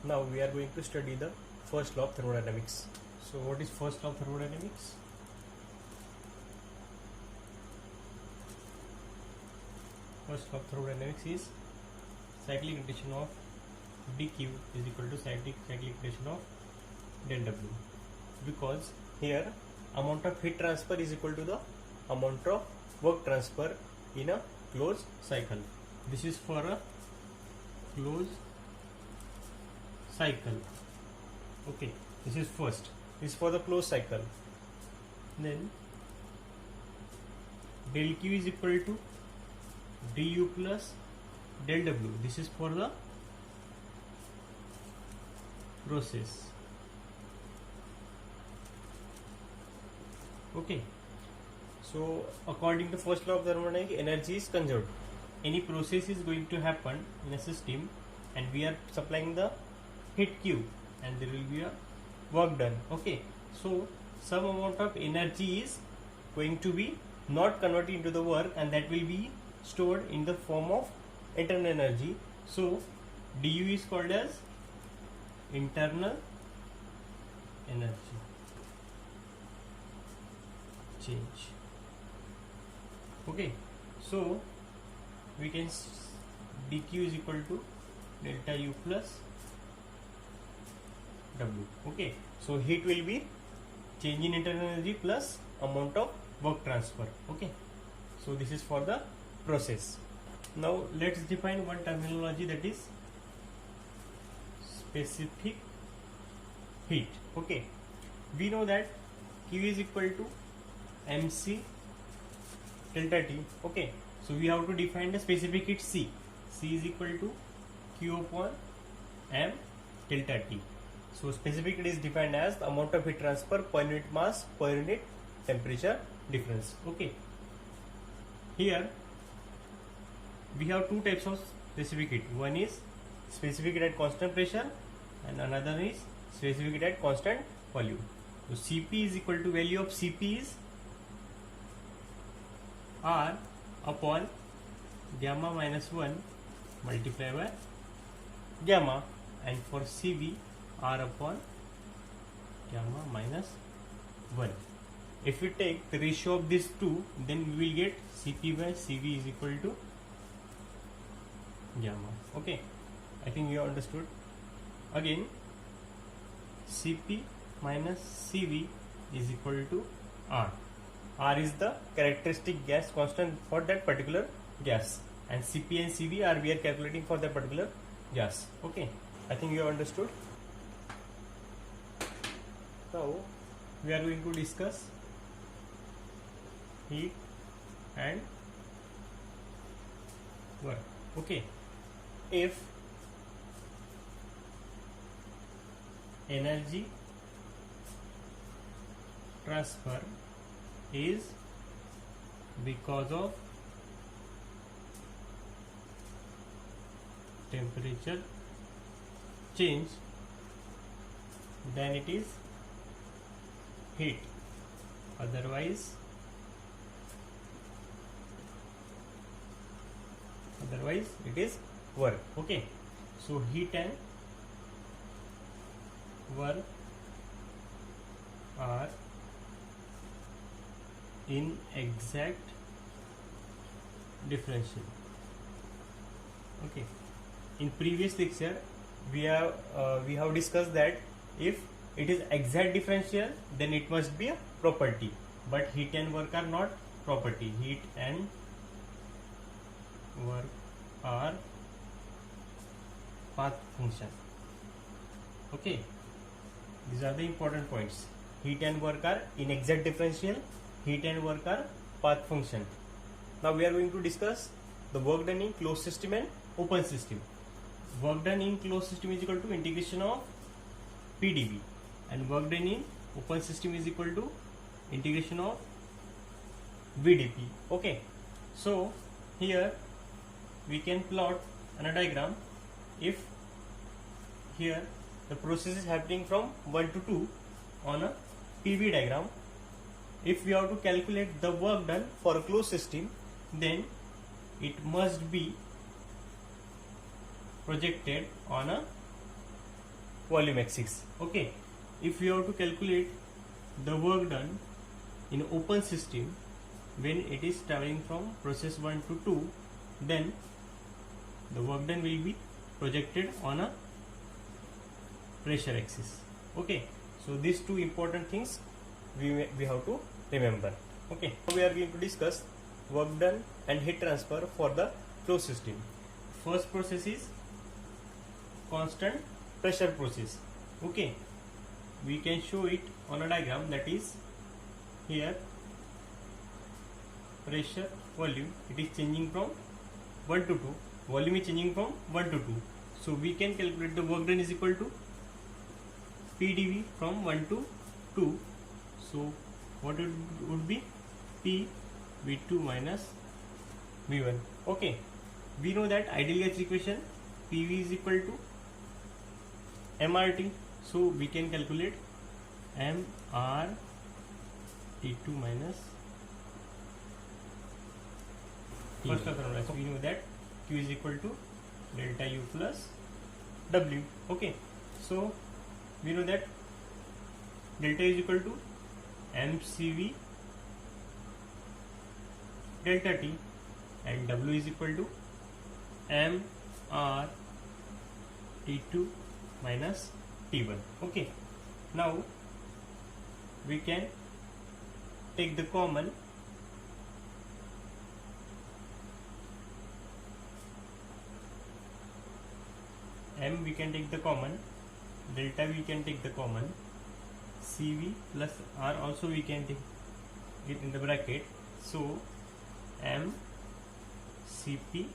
Now we are going to study the first law of thermodynamics. So what is first law of thermodynamics? First law of thermodynamics is cyclic rotation of dq is equal to cyclic rotation of del W, because here amount of heat transfer is equal to the amount of work transfer in a closed cycle. This is for a closed cycle. Okay, this is first. This is for the closed cycle. Then del Q is equal to du plus del W. This is for the process. Okay, so according to first law of thermodynamics, energy is conserved. Any process is going to happen in a system and we are supplying the heat Q and there will be a work done. Okay, so some amount of energy is going to be not converted into the work and that will be stored in the form of internal energy. So du is called as internal energy change. Okay, so we can dq is equal to delta U plus W. Okay, so heat will be change in internal energy plus amount of work transfer. Okay, so this is for the process. Now let's define one terminology, that is specific heat. Okay, we know that Q is equal to mc delta T. Okay, so we have to define the specific heat C. C is equal to Q upon m delta T. So specific heat is defined as the amount of heat transfer per unit mass per unit temperature difference. Okay, here we have two types of specific heat. One is specific heat at constant pressure and another is specific heat at constant volume. So Cp is equal to, value of Cp is R upon gamma minus 1 multiplied by gamma, and for Cv R upon gamma minus 1. If we take the ratio of these two, then we will get Cp by Cv is equal to gamma. Okay, I think you have understood. Again, Cp minus Cv is equal to R. R is the characteristic gas constant for that particular gas, and Cp and Cv are we are calculating for that particular gas. Okay, I think you have understood. Now we are going to discuss heat and work. Okay, if energy transfer is because of temperature change, then it is heat, otherwise it is work. Okay, so heat and work are in exact differential. Okay, in previous lecture we have discussed that if it is exact differential, then it must be a property, but heat and work are not property. Heat and work are path function. Okay, these are the important points. Heat and work are in exact differential, heat and work are path function. Now we are going to discuss the work done in closed system and open system. Work done in closed system is equal to integration of PdV, and work done in open system is equal to integration of VdP. Okay, so here we can plot on a diagram. If here the process is happening from 1 to 2 on a PV diagram, if we have to calculate the work done for a closed system, then it must be projected on a volume axis. Okay, if we have to calculate the work done in open system when it is traveling from process 1 to 2, then the work done will be projected on a pressure axis. Okay, so these two important things we have to remember. Okay, now we are going to discuss work done and heat transfer for the flow system. First process is constant pressure process. Okay, we can show it on a diagram, that is here pressure volume, it is changing from 1 to 2, volume is changing from 1 to 2. So we can calculate the work done is equal to PdV from 1 to 2. So what it would be? P V2 minus V1. Okay, we know that ideal gas equation PV is equal to MRT. So we can calculate MRT2 minus first of all, we know that Q is equal to delta U plus W. Okay, so we know that delta is equal to MCV delta T and W is equal to MR T2 minus T1. Okay, now we can take the common M, we can take the common, delta we can take the common, CV plus R also we can take it in the bracket. So M Cp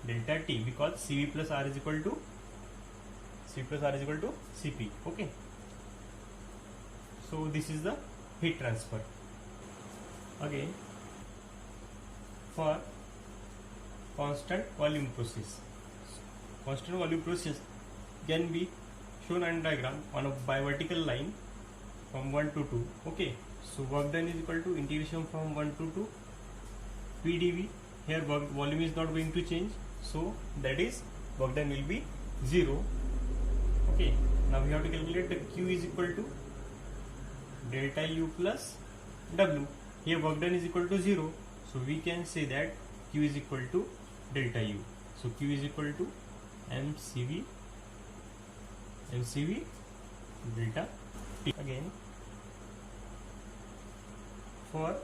delta T, because CV plus R is equal to Cp. Okay, so this is the heat transfer. Again, for constant volume process, constant volume process can be shown on diagram on a bivertical line from 1 to 2. Okay, so work done is equal to integration from 1 to 2 PdV. Here work volume is not going to change, so that is work done will be 0. Okay, now we have to calculate the Q is equal to delta U plus W. Here work done is equal to 0, so we can say that Q is equal to delta U. So Q is equal to MCV delta T. Again, for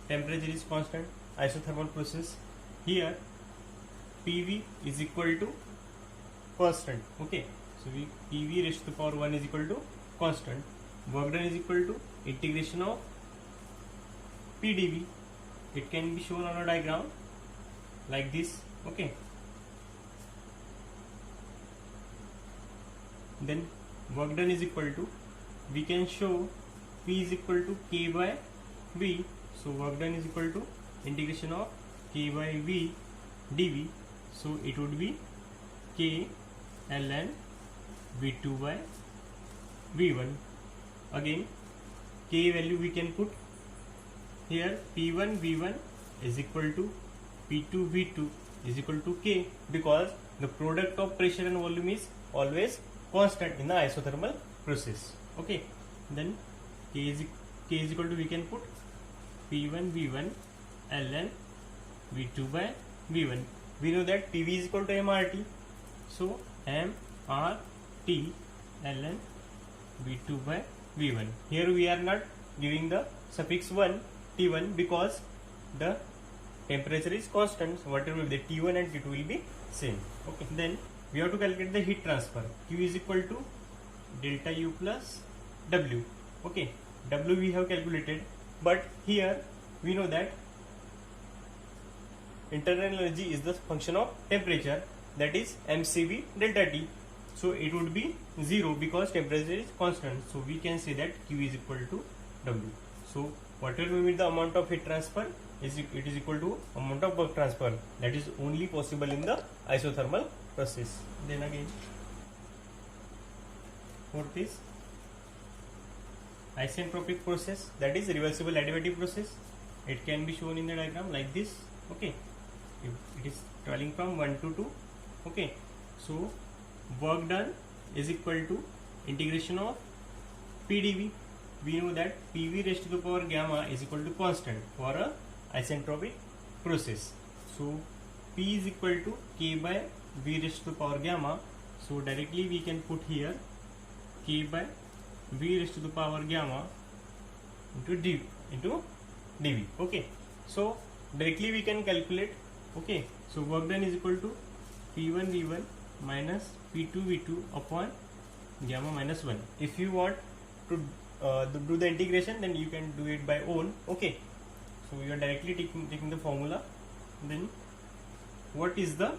temperature is constant, isothermal process, here PV is equal to constant. Okay, so PV raised to the power 1 is equal to constant. Work done is equal to integration of PdV. It can be shown on a diagram like this. Okay, then work done is equal to, we can show P is equal to K by V. So work done is equal to integration of K by V dV. So it would be K ln V2 by V1. Again, K value we can put here, P1 V1 is equal to P2 V2 is equal to K, because the product of pressure and volume is always constant in the isothermal process. Okay, then K is equal to, we can put P1 V1 ln V2 by V1. We know that PV is equal to MRT, so MRT ln V2 by V1. Here we are not giving the suffix 1 T1 because the temperature is constant, so whatever will be the T1 and T2 will be same. Okay, then we have to calculate the heat transfer. Q is equal to delta U plus W. Okay, W we have calculated, but here we know that internal energy is the function of temperature, that is MCV delta T. So it would be 0 because temperature is constant. So we can say that Q is equal to W. So whatever will be the amount of heat transfer, it is equal to amount of work transfer. That is only possible in the isothermal process. Then again, fourth is isentropic process, that is reversible additive process. It can be shown in the diagram like this. Okay, it is traveling from 1 to 2. Okay, so work done is equal to integration of PdV. We know that PV raised to the power gamma is equal to constant for a isentropic process. So P is equal to K by V raised to the power gamma. So directly we can put here K by V raised to the power gamma into dV. Okay. So directly we can calculate. Okay. So work done is equal to P1 V1 minus P2 V2 upon gamma minus 1. If you want to do the integration, then you can do it by own. Okay. So you are directly taking the formula. Then what is the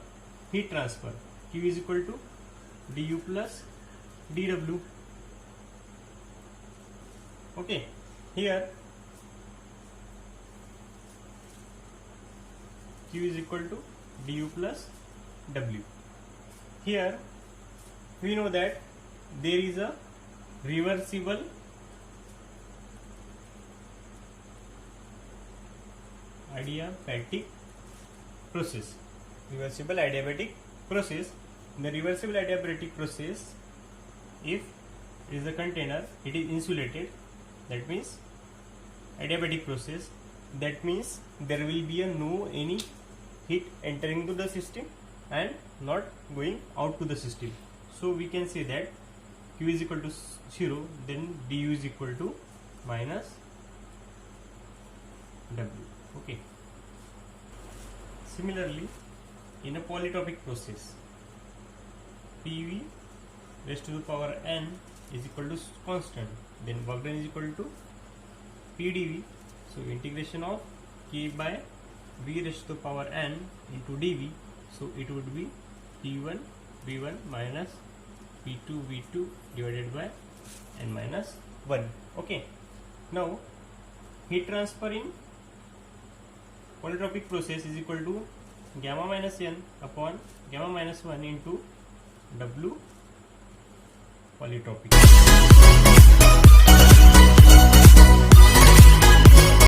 heat transfer? Q is equal to du plus dw. Okay. Here Q is equal to du plus w. Here we know that there is a reversible adiabatic process. Reversible adiabatic process. In the reversible adiabatic process, if it is a container, it is insulated. That means adiabatic process. That means there will be no any heat entering to the system and not going out to the system. So we can say that Q is equal to 0, then du is equal to minus W. Okay. Similarly, in a polytropic process, PV raised to the power n is equal to constant, then work done is equal to PdV. So integration of K by V raised to the power n into dV. So it would be P1 V1 minus P2 V2 divided by n minus 1. Okay. Now heat transfer in polytropic process is equal to gamma minus n upon gamma minus 1 into W polytropic.